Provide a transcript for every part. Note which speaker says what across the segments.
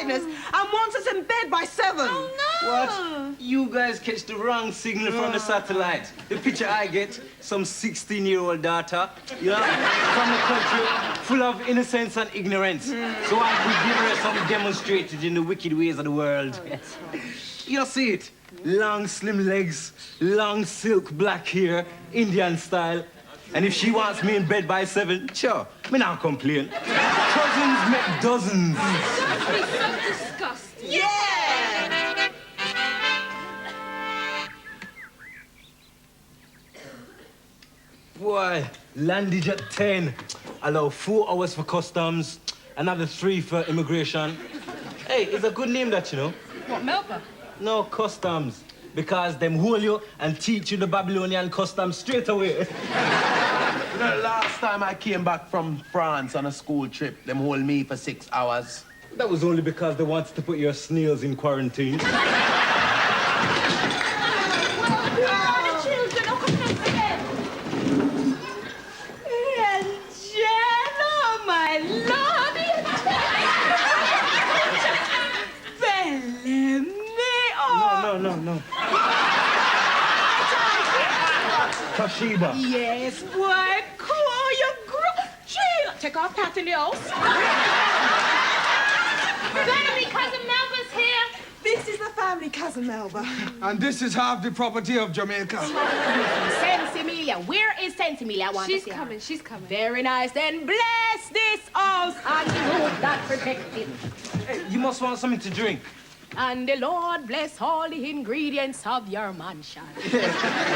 Speaker 1: brightness and wants us in bed by 7.
Speaker 2: Oh, no!
Speaker 3: What? You guys catch the wrong signal from the satellite. The picture I get, some 16-year-old daughter, you know, from a country full of innocence and ignorance. So I could give her some demonstrated in the wicked ways of the world. You see it? Long, slim legs, long silk black hair, Indian style. And if she wants me in bed by 7, sure, me not complain. Cousins make dozens.
Speaker 2: That is so disgusting.
Speaker 1: Yeah!
Speaker 3: Boy, landage at 10. Allow 4 hours for customs, another 3 for immigration. Hey, it's a good name that, you know.
Speaker 2: What, Melba?
Speaker 3: No, customs. Because them hold you and teach you the Babylonian customs straight away.
Speaker 4: You know, last time I came back from France on a school trip, them hold me for 6 hours.
Speaker 3: That was only because they wanted to put your snails in quarantine. No. Toshiba.
Speaker 1: Yes, boy, cool, you grow. Chill. Take off Pat in the house.
Speaker 2: Bellamy, Cousin Melba's here.
Speaker 1: This is the family, Cousin Melba.
Speaker 5: And this is half the property of Jamaica.
Speaker 1: Sensimilia. Where is Sensimilia? I want to see her.
Speaker 2: She's coming.
Speaker 1: Very nice. Then bless this house and the road that protects it.
Speaker 3: Hey, you must want something to drink.
Speaker 1: And the Lord bless all the ingredients of your mansion.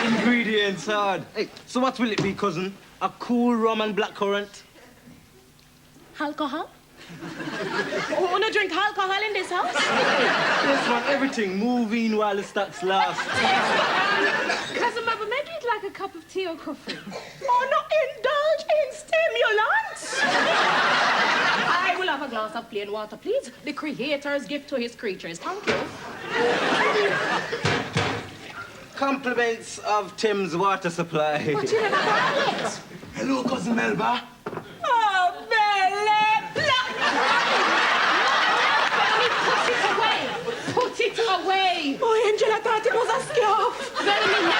Speaker 3: Ingredients hard. Hey, so what will it be, cousin? A cool rum and blackcurrant?
Speaker 1: Alcohol? Oh, wanna drink alcohol in this house?
Speaker 3: Yes, man, everything. Moving while the stocks last.
Speaker 2: Cousin Melba, maybe you'd like a cup of tea or coffee?
Speaker 1: Oh, no, indulge in stimulants. I will have a glass of plain water, please. The Creator's gift to his creatures. Thank you.
Speaker 3: Compliments of Tim's water supply.
Speaker 1: But you never got it.
Speaker 4: Hello, Cousin Melba.
Speaker 1: Oh, Bella! Put it away. Put it away. Oh, Angel, I thought it was a scarf.
Speaker 2: Bellamy,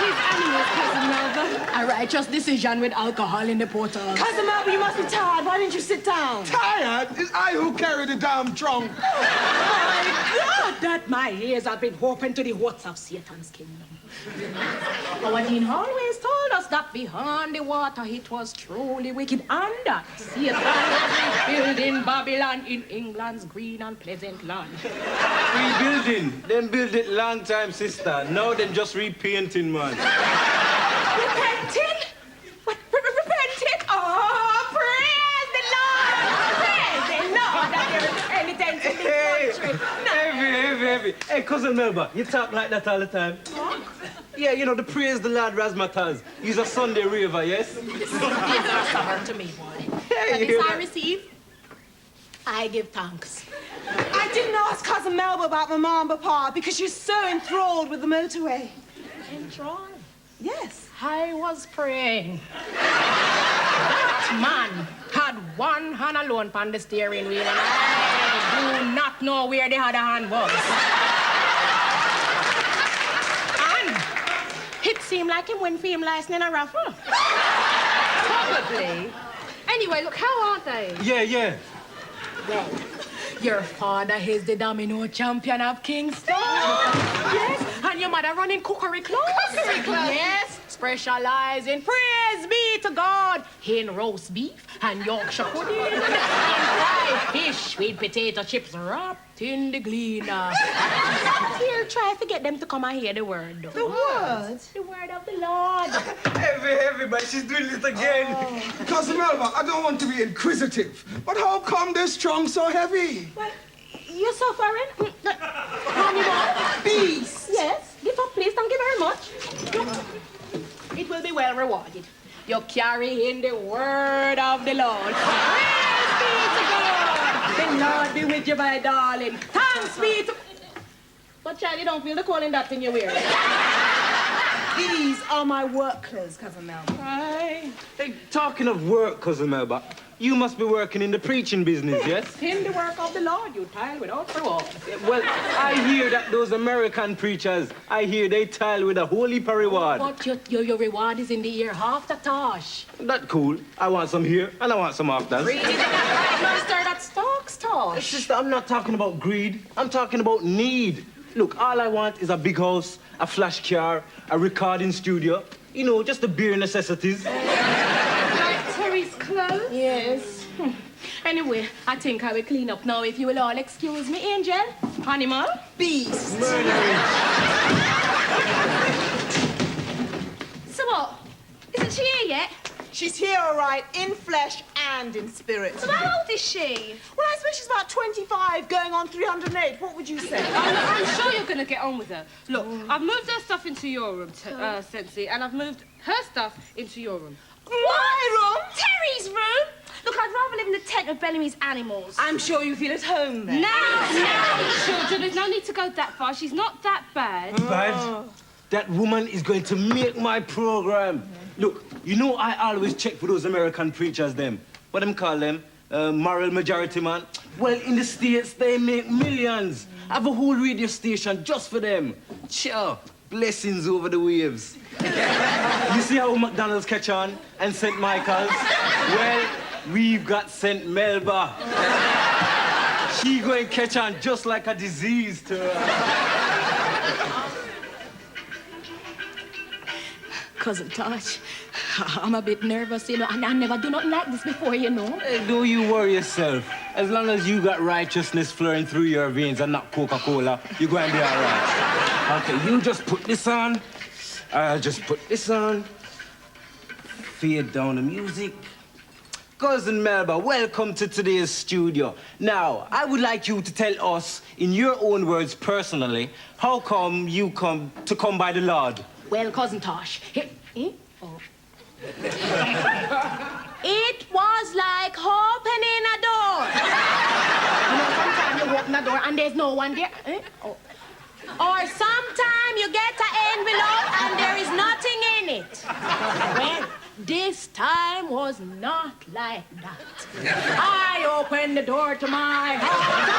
Speaker 2: his animals, Cousin Melba.
Speaker 1: A righteous decision with alcohol in the portal.
Speaker 6: Cousin Melba, you must be tired. Why didn't you sit down?
Speaker 5: Tired? It's I who carry the damn trunk.
Speaker 1: My God, that my ears have been open to the words of Satan's kingdom. Our dean always told us that behind the water it was truly wicked, and that Satan was rebuilding Babylon in England's green and pleasant land.
Speaker 3: Rebuilding? Them build it long time, sister. Now them just repainting, man.
Speaker 1: Repenting? What? Repenting? Oh, praise the Lord! Praise the Lord that there is penitence in this country.
Speaker 3: Heavy. Hey, Cousin Melba, you talk like that all the time.
Speaker 1: What?
Speaker 3: Yeah, you know, the praise the Lord Razzmatazz. He's a Sunday raver, yes?
Speaker 1: This is a summer to me, boy.
Speaker 3: Hey,
Speaker 1: And this I receive, I give thanks.
Speaker 6: I didn't ask Cousin Melba about my mom and papa because she's so enthralled with the motorway.
Speaker 1: Enthralled?
Speaker 6: Yes.
Speaker 1: I was praying. That man had one hand alone on the steering wheel, and I do not know where the other hand was. And it seemed like him went for him last night in a raffle.
Speaker 2: Probably. Anyway, look, how are they?
Speaker 3: Yeah.
Speaker 1: Well, your father is the domino champion of Kingston. Yes. And your mother running cookery club.
Speaker 2: Cookery club?
Speaker 1: Yes. Specializing, praise be to God, in roast beef and Yorkshire pudding and fried fish with potato chips wrapped in the gleaner. Here, try to get them to come and hear the word, though.
Speaker 6: The word?
Speaker 1: The word of the Lord.
Speaker 3: Heavy, but she's doing it again.
Speaker 5: Cousin Melba, I don't want to be inquisitive, but how come this trunk so heavy?
Speaker 1: Well, you're suffering.
Speaker 6: Beast.
Speaker 1: Yes, give up, please. Thank you very much. It will be well rewarded. You're carrying the word of the Lord. Praise be to God. The Lord be with you, my darling. Thanks be to... But, child, you don't feel the cold in that thing you're wearing.
Speaker 6: These are my work clothes, Cousin Melba.
Speaker 3: Hey, talking of work, Cousin Melba, you must be working in the preaching business, yes?
Speaker 1: In the work of the Lord, you tile without reward.
Speaker 3: Well, I hear that those American preachers, I hear they tile with a whole heap of reward.
Speaker 1: But your reward is in the ear half the tosh.
Speaker 3: That cool. I want some here, and I want some after.
Speaker 1: Read it, that master that stalks tosh.
Speaker 3: Sister, I'm not talking about greed. I'm talking about need. Look, all I want is a big house, a flash car, a recording studio. You know, just the bare necessities.
Speaker 2: Like Terry's clothes?
Speaker 1: Yes. Anyway, I think I will clean up now if you will all excuse me, Angel. Animal.
Speaker 6: Beast.
Speaker 2: So what? Isn't she here yet?
Speaker 6: She's here, all right, in flesh and in spirit.
Speaker 2: So how old is she?
Speaker 6: Well, I suppose she's about 25, going on 308. What would you say?
Speaker 2: I'm sure you're going to get on with her. Look, I've moved her stuff into your room, Sensi, and I've moved her stuff into your room.
Speaker 6: My room?
Speaker 2: Terry's room? Look, I'd rather live in the tent with Bellamy's animals.
Speaker 6: I'm sure you feel at home there.
Speaker 2: Now, children, there's no need to go that far. She's not that bad.
Speaker 3: Bad? That woman is going to make my program. Look, you know I always check for those American preachers, them. What them call them? Moral majority man. Well, in the States, they make millions. I have a whole radio station just for them. Sure, blessings over the waves. You see how McDonald's catch on and St. Michael's? Well, we've got St. Melba. She going to catch on just like a disease to her.
Speaker 1: Cousin Tosh, I'm a bit nervous, you know, and I never do nothing like this before, you know.
Speaker 3: Hey, don't you worry yourself. As long as you got righteousness flowing through your veins and not Coca-Cola, you're going to be all right. Okay, you just put this on. I'll just put this on. Fade down the music. Cousin Melba, welcome to today's studio. Now, I would like you to tell us, in your own words personally, how come you come by the Lord?
Speaker 1: Well, Cousin Tosh, it was like opening a door. You know, sometimes you open a door and there's no one there. Or sometimes you get an envelope and there is nothing in it. Well, this time was not like that. I opened the door to my heart.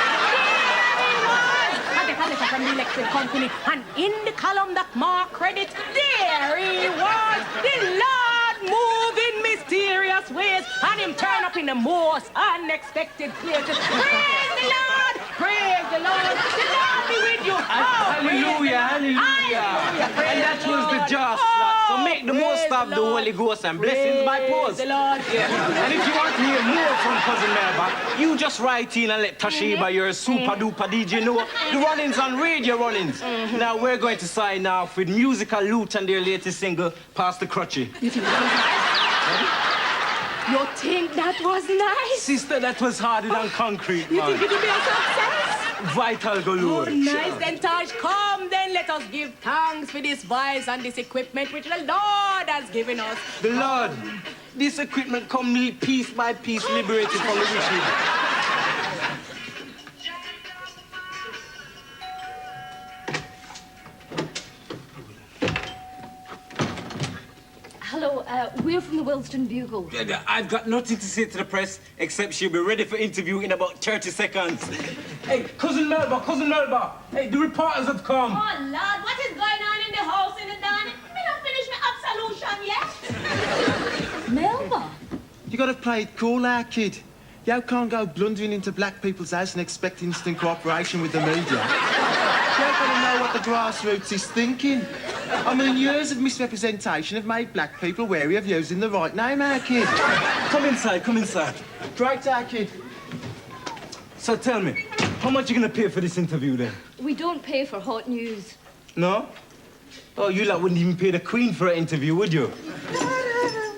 Speaker 1: I get a letter from the electric company, and in the column that marked credit, there he was, the Lord moving mysterious ways, and him turn up in the most unexpected places. Praise the Lord! Praise the Lord! The Lord be with you!
Speaker 3: Hallelujah, hallelujah. And that was the just lot. So make the most of the Holy Ghost and blessings by post.
Speaker 1: The Lord.
Speaker 3: Yeah. And if you want to hear more from Cousin Melba, you just write in and let Toshiba, your super duper DJ, know the runnings on radio runnings. Now we're going to sign off with Musical Loot and their latest single, Pass the Crutchy.
Speaker 1: You think that was nice?
Speaker 3: Sister, that was harder than concrete,
Speaker 1: You
Speaker 3: man.
Speaker 1: think it'll be a success?
Speaker 3: Vital galore.
Speaker 1: Oh, nice then, Tosh. Come then, let us give thanks for this voice and this equipment which the Lord has given us.
Speaker 3: The Lord, this equipment come piece by piece liberated from the wicked.
Speaker 2: Hello, we're from the Wilston Bugle.
Speaker 3: I've got nothing to say to the press except she'll be ready for interview in about 30 seconds. Hey, Cousin Melba. Hey, the reporters have come.
Speaker 1: Oh, Lord, what is going on in the house in the dawn? Me not finish my absolution yet.
Speaker 2: Melba?
Speaker 7: You gotta play it cool now, kid. You can't go blundering into black people's house and expect instant cooperation with the media. You gotta know what the grassroots is thinking. I mean, years of misrepresentation have made black people wary of using the right name, our kid.
Speaker 3: Come inside.
Speaker 7: Right, our kid.
Speaker 3: So tell me, how much you gonna pay for this interview then?
Speaker 2: We don't pay for hot news.
Speaker 3: No? Oh, you lot wouldn't even pay the Queen for an interview, would you?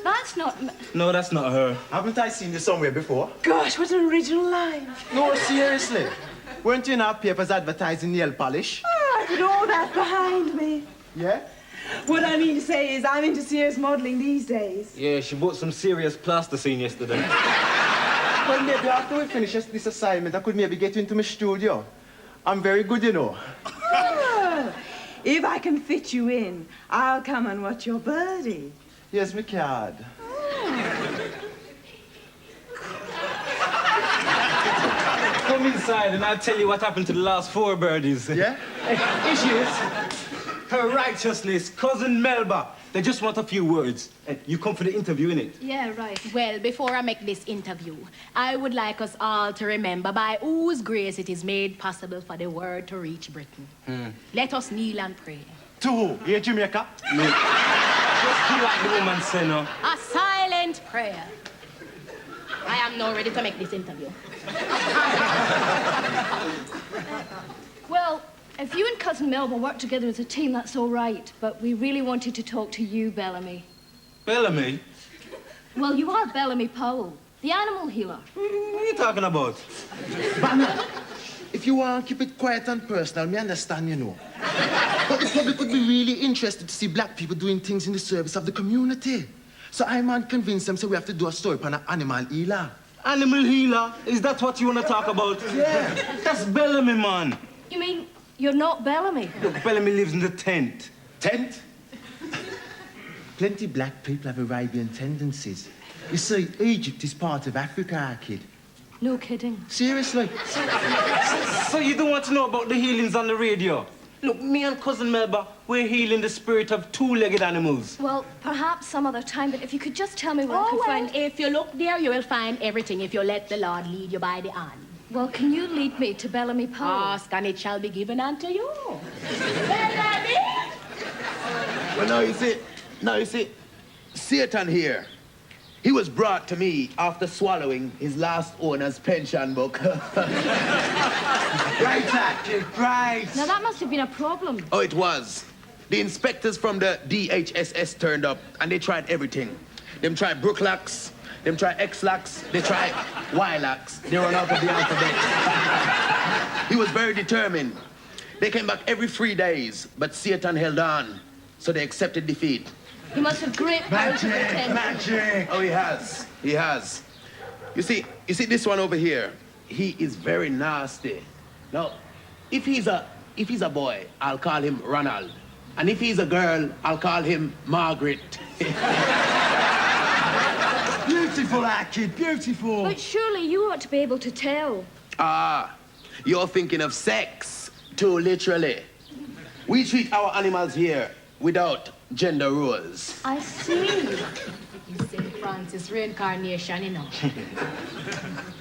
Speaker 2: That's not...
Speaker 3: No, that's not her.
Speaker 7: Haven't I seen you somewhere before?
Speaker 6: Gosh, what an original line.
Speaker 7: No, seriously. Weren't you in our papers advertising nail polish?
Speaker 6: Oh, I put all that behind me.
Speaker 7: Yeah?
Speaker 6: What I mean to say is I'm into serious modelling these days.
Speaker 3: Yeah, she bought some serious plasticine yesterday.
Speaker 7: Well, maybe after we finish this assignment, I could maybe get you into my studio. I'm very good, you know.
Speaker 6: Oh, If I can fit you in, I'll come and watch your birdie.
Speaker 7: Here's my card.
Speaker 3: Come inside and I'll tell you what happened to the last 4 birdies.
Speaker 7: Yeah?
Speaker 3: Here she is. Her Righteousness, Cousin Melba. They just want a few words. You come for the interview, innit?
Speaker 2: Yeah, right.
Speaker 1: Well, before I make this interview, I would like us all to remember by whose grace it is made possible for the word to reach Britain. Let us kneel and pray.
Speaker 7: To who? Here, Jamaica?
Speaker 3: Just do like the woman said, no?
Speaker 1: A silent prayer. I am now ready to make this interview.
Speaker 8: Well, if you and Cousin Melba work together as a team, that's all right. But we really wanted to talk to you, Bellamy.
Speaker 3: Bellamy?
Speaker 8: Well, you are Bellamy Powell, the animal healer.
Speaker 3: What are you talking about?
Speaker 7: But if you want to keep it quiet and personal, me understand, you know. But the public would be really interested to see black people doing things in the service of the community. So I'm convinced them, so we have to do a story on an animal healer.
Speaker 3: Animal healer? Is that what you want to talk about?
Speaker 7: Yeah.
Speaker 3: That's Bellamy, man.
Speaker 8: You mean you're not Bellamy?
Speaker 3: Look, Bellamy lives in the tent.
Speaker 7: Tent? Plenty black people have Arabian tendencies. You see, Egypt is part of Africa, kid.
Speaker 8: No kidding.
Speaker 7: Seriously.
Speaker 3: So you don't want to know about the healings on the radio? Look, me and Cousin Melba, we're healing the spirit of 2-legged animals.
Speaker 8: Well, perhaps some other time, but if you could just tell me where I can find...
Speaker 1: If you look there, you will find everything if you let the Lord lead you by the hand.
Speaker 8: Well, can you lead me to Bellamy Powell?
Speaker 1: Ask and it shall be given unto you. Bellamy!
Speaker 4: Well, now you see, Satan here, he was brought to me after swallowing his last owner's pension book.
Speaker 7: Right, kid, right.
Speaker 8: Now, that must have been a problem.
Speaker 4: Oh, it was. The inspectors from the DHSS turned up and they tried everything. Them tried Brooklocks, them tried X-Locks, they tried Y-Locks. They run out of the alphabet. He was very determined. They came back every 3 days, but Satan held on, so they accepted defeat.
Speaker 8: He must have great powers of attention.
Speaker 7: Magic.
Speaker 4: Oh, he has. He has. You see this one over here? He is very nasty. Now, if he's a boy, I'll call him Ronald. And if he's a girl, I'll call him Margaret.
Speaker 7: Beautiful, kid, beautiful.
Speaker 8: But surely you ought to be able to tell.
Speaker 4: Ah, you're thinking of sex, too literally. We treat our animals here without gender roles.
Speaker 8: I see.
Speaker 1: St. Francis reincarnation, you know.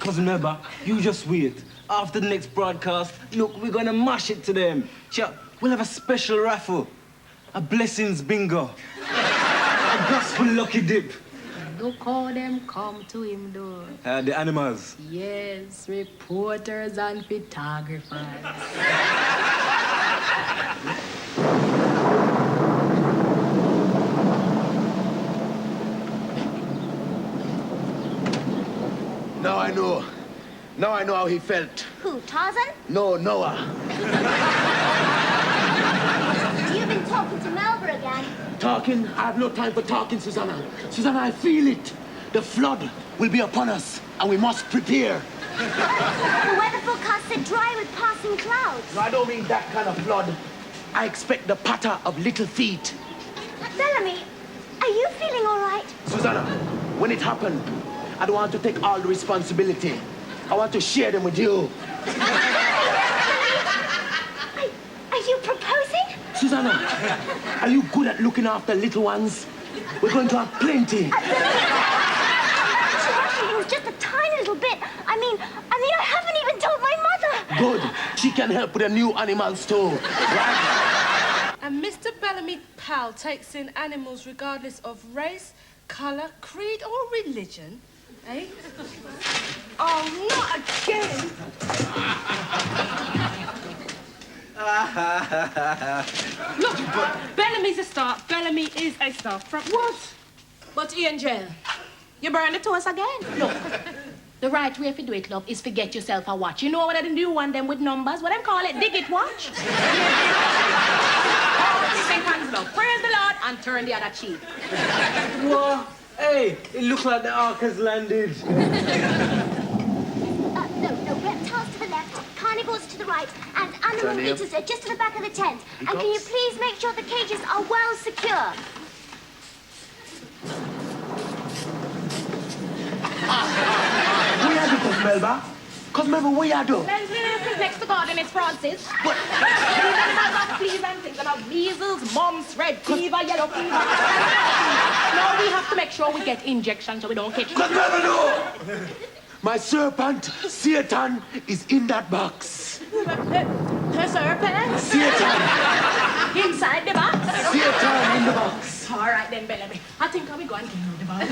Speaker 3: Cousin Melba, you just wait. After the next broadcast, look, we're gonna mash it to them. Sure, we'll have a special raffle. A blessings bingo. A gospel lucky dip.
Speaker 1: Look how them come to him, though.
Speaker 3: The animals.
Speaker 1: Yes, reporters and photographers.
Speaker 4: Now I know. Now I know how he felt.
Speaker 9: Who, Tarzan?
Speaker 4: No, Noah.
Speaker 9: You've been talking to Melba again.
Speaker 4: Talking? I have no time for talking, Susanna. Susanna, I feel it. The flood will be upon us, and we must prepare.
Speaker 9: The weather forecast said dry with passing clouds.
Speaker 4: No, I don't mean that kind of flood. I expect the patter of little feet.
Speaker 9: Bellamy, are you feeling all right?
Speaker 4: Susanna, when it happened, I don't want to take all the responsibility. I want to share them with you.
Speaker 9: Are you proposing?
Speaker 4: Susanna, are you good at looking after little ones? We're going to have plenty.
Speaker 9: It was just a tiny little bit. I mean, I haven't even told my mother.
Speaker 4: Good. She can help with the new animals too. Right?
Speaker 2: And Mr. Bellamy Powell takes in animals regardless of race, colour, creed or religion. Eh?
Speaker 6: Oh, not again.
Speaker 2: Look, Bellamy's a star. Bellamy is a star.
Speaker 1: What? But Angel, you burn the toast again. Look, the right way to do it, love, is to get yourself a watch. You know what they do want them with numbers? What them call it? Dig it watch. Hands up. Praise the Lord and turn the other cheek.
Speaker 3: Whoa. Hey, it looks like the ark has landed.
Speaker 9: No, reptiles to the left, animals to the right, and animal meters are just at the back of the tent. And can you please make sure the cages are well secure?
Speaker 4: What you do, Cousin Melba? Cousin Melba, what you do?
Speaker 1: Next to garden is Francis. But these animals have fleas and things and have measles, mumps, red fever, yellow fever. Now we have to make sure we get injections so we don't catch.
Speaker 4: Cousin Melba, no! My serpent, Satan, is in that box.
Speaker 1: The serpent?
Speaker 4: Satan!
Speaker 1: Inside the box?
Speaker 4: Satan in the box.
Speaker 1: All right then, Bellamy. I think I'll be going to clean the box.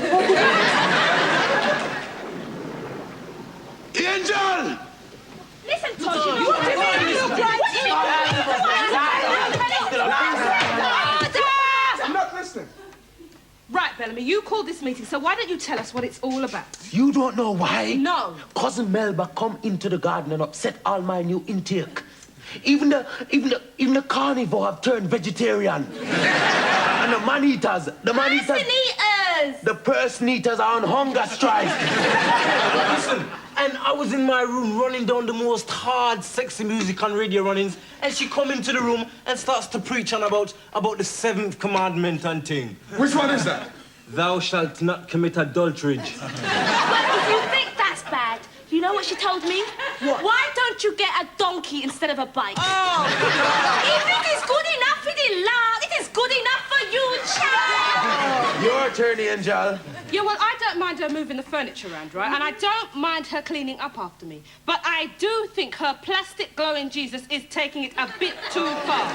Speaker 4: Angel!
Speaker 1: Listen, Tosh, you look right.
Speaker 5: I'm not listening.
Speaker 2: Right, Bellamy, you called this meeting, so why don't you tell us what it's all about?
Speaker 4: You don't know why?
Speaker 2: No.
Speaker 4: Cousin Melba come into the garden and upset all my new intake. Even the carnivore have turned vegetarian. And the man-eaters, the person-eaters are on hunger strike.
Speaker 3: Listen, and I was in my room running down the most hard, sexy music on radio runnings, and she come into the room and starts to preach on about the 7th commandment and thing.
Speaker 5: Which one is that?
Speaker 3: Thou shalt not commit adultery.
Speaker 10: Well, if you think that's bad, you know what she told me?
Speaker 1: What?
Speaker 10: Why don't you get a donkey instead of a bike?
Speaker 1: Oh.
Speaker 10: If it is good enough for the law, it is good enough for you, child.
Speaker 4: Your turn, Angel.
Speaker 2: Yeah, well, I don't mind her moving the furniture around, right? And I don't mind her cleaning up after me. But I do think her plastic glowing Jesus is taking it a bit too far.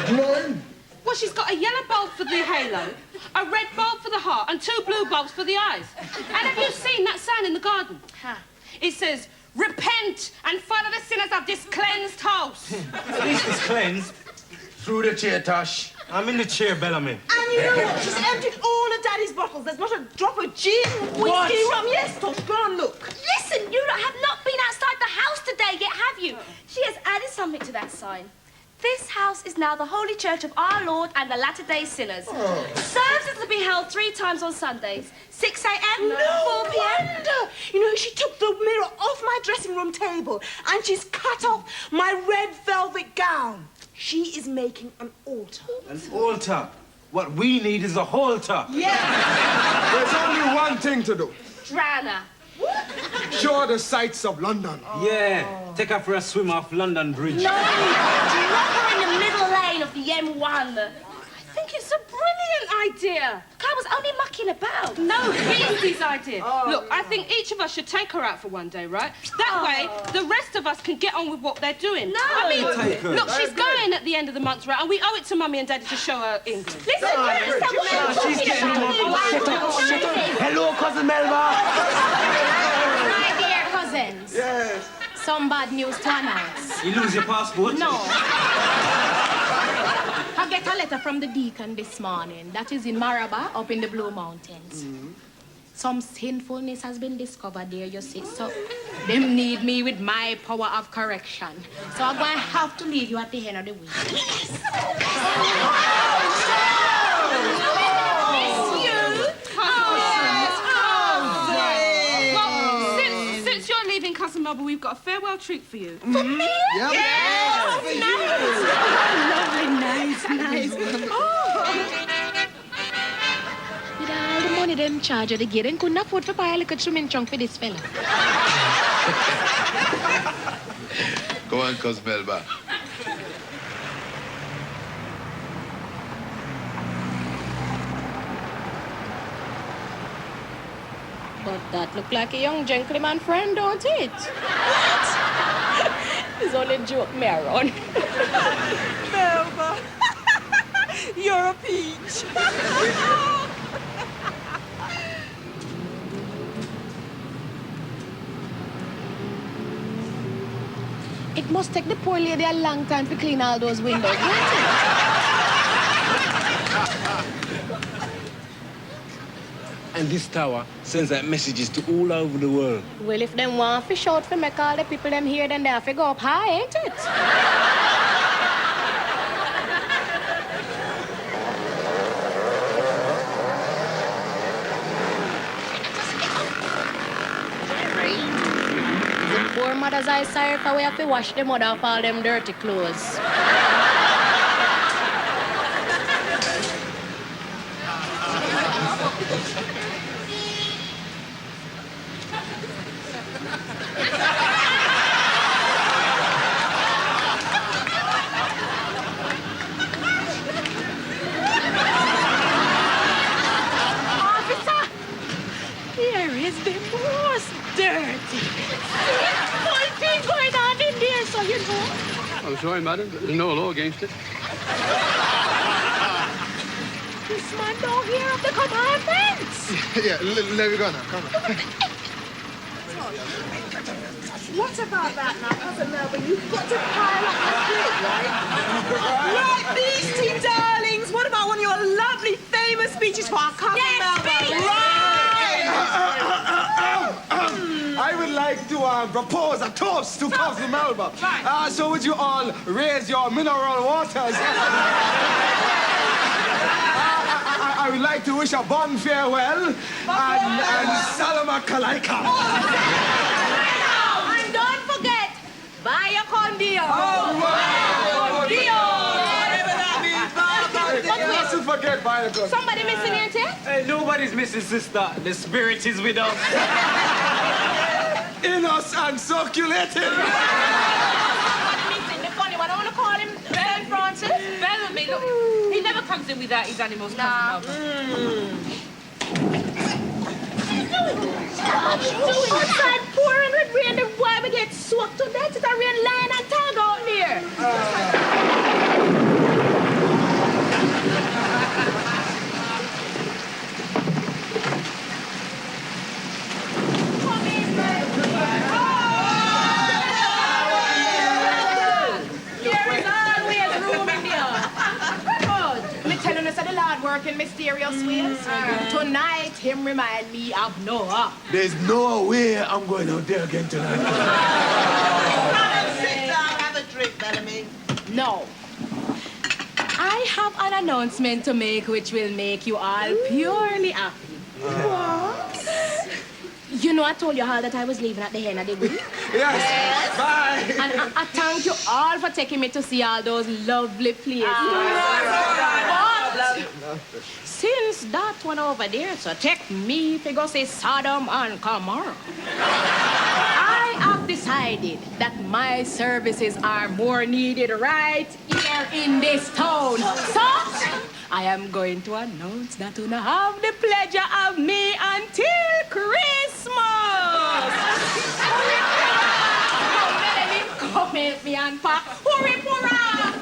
Speaker 5: Glowing?
Speaker 2: Well, she's got a yellow bulb for the halo, a red bulb for the heart, and 2 blue bulbs for the eyes. And have you seen that sign in the garden? It says, repent and follow the sinners of this cleansed house.
Speaker 3: At least it's cleansed.
Speaker 4: Through the chair, Tosh.
Speaker 3: I'm in the chair, Bellamy.
Speaker 6: And you know what? She's emptied all of Daddy's bottles. There's not a drop of gin, whiskey, rum. Yes, Tosh, go and look.
Speaker 10: Listen, you lot have not been outside the house today yet, have you? She has added something to that sign. This house is now the Holy Church of our Lord and the Latter-day Sinners. Services will be held 3 times on Sundays. 6 a.m., 4 p.m.
Speaker 6: Wonder. You know, she took the mirror off my dressing room table and she's cut off my red velvet gown. She is making an altar.
Speaker 3: An altar? What we need is a halter.
Speaker 6: Yeah.
Speaker 5: There's only one thing to do.
Speaker 10: Drown her.
Speaker 5: Show her the sights of London.
Speaker 3: Yeah, take her for a swim off London Bridge.
Speaker 10: No, drop her in the middle lane of the M1.
Speaker 2: I think it's a brilliant idea.
Speaker 10: I was only mucking about.
Speaker 2: No, it's his idea. Look, I think each of us should take her out for one day, right? That way, the rest of us can get on with what they're doing.
Speaker 10: No.
Speaker 2: I mean,
Speaker 3: Take her.
Speaker 2: look, she's going at the end of the month, right? And we owe it to Mummy and Daddy to show her England.
Speaker 10: Listen,
Speaker 3: She's getting on.
Speaker 4: Shut up. Hello, Cousin Melba.
Speaker 1: My dear cousins.
Speaker 5: Yes.
Speaker 1: Some bad news to announce.
Speaker 3: You lose your passport?
Speaker 1: No. I get a letter from the deacon this morning. That is in Maraba, up in the Blue Mountains. Some sinfulness has been discovered there, you see. So they need me with my power of correction. So I'm going to have to leave you at the end of the week.
Speaker 2: Well, since you're leaving, Cousin Melba, we've got a farewell treat for you.
Speaker 5: Yep.
Speaker 1: Nice. With all the money them charge of the gate, and couldn't afford to buy a little swimming trunk for this fella.
Speaker 4: Go on, Cousin Melba.
Speaker 1: But that look like a young gentleman friend, don't it? What? It's only a joke, Maron.
Speaker 6: Melba, you're a peach.
Speaker 1: It must take the poor lady a long time to clean all those windows, won't it?
Speaker 3: And this tower sends out messages to all over the world.
Speaker 1: Well, if them want fish out for make all the people them here, then they have to go up high, ain't it? Jerry, is the poor
Speaker 11: mothers are sorry for we have to wash the mother of all them dirty clothes.
Speaker 1: Here is the most dirty, whole thing going on in there, so you know.
Speaker 12: I'm sorry, madam, but there's no law against it.
Speaker 1: This man don't hear of the commandments.
Speaker 7: Yeah, let me go now. Come on.
Speaker 6: What about that now, Cousin Melvin? You've got to pile up the plate, right? Right, these two darlings. What about one of your lovely, famous speeches for our Cousin Melvin?
Speaker 5: I would like to propose a toast to Cousin Melba.
Speaker 6: Right.
Speaker 5: So would you all raise your mineral waters? I would like to wish a bon farewell and Salama Kalaika.
Speaker 6: And don't forget, buy a condio.
Speaker 5: Not to forget buy a condio.
Speaker 6: Somebody missing here, too?
Speaker 3: Hey, nobody's missing, sister. The spirit is with us.
Speaker 5: In us and circulating.
Speaker 6: Missing the funny one. I want to call him St. Francis.
Speaker 2: Bellamy, look, he never comes in without his animals.
Speaker 6: Nah.
Speaker 1: Outside pouring with rain, the boy will get soaked to death. It's a rain lion and tag out there.
Speaker 6: Working mysterious ways. Tonight, him remind me of Noah.
Speaker 5: There's no way I'm going out there again tonight.
Speaker 6: Sit down, have a drink, Bellamy. No. I have an announcement to make which will make you all purely happy. What? You know I told you all that I was leaving at the end of the week?
Speaker 5: Yes. Bye.
Speaker 6: And I thank you all for taking me to see all those lovely places. But since that one over there, so take me to go see Sodom and Gomorrah. I have decided that my services are more needed right here in this town. So I am going to announce that you have the pleasure of me until Christmas. Come help me and pack. Hurry, hurrah!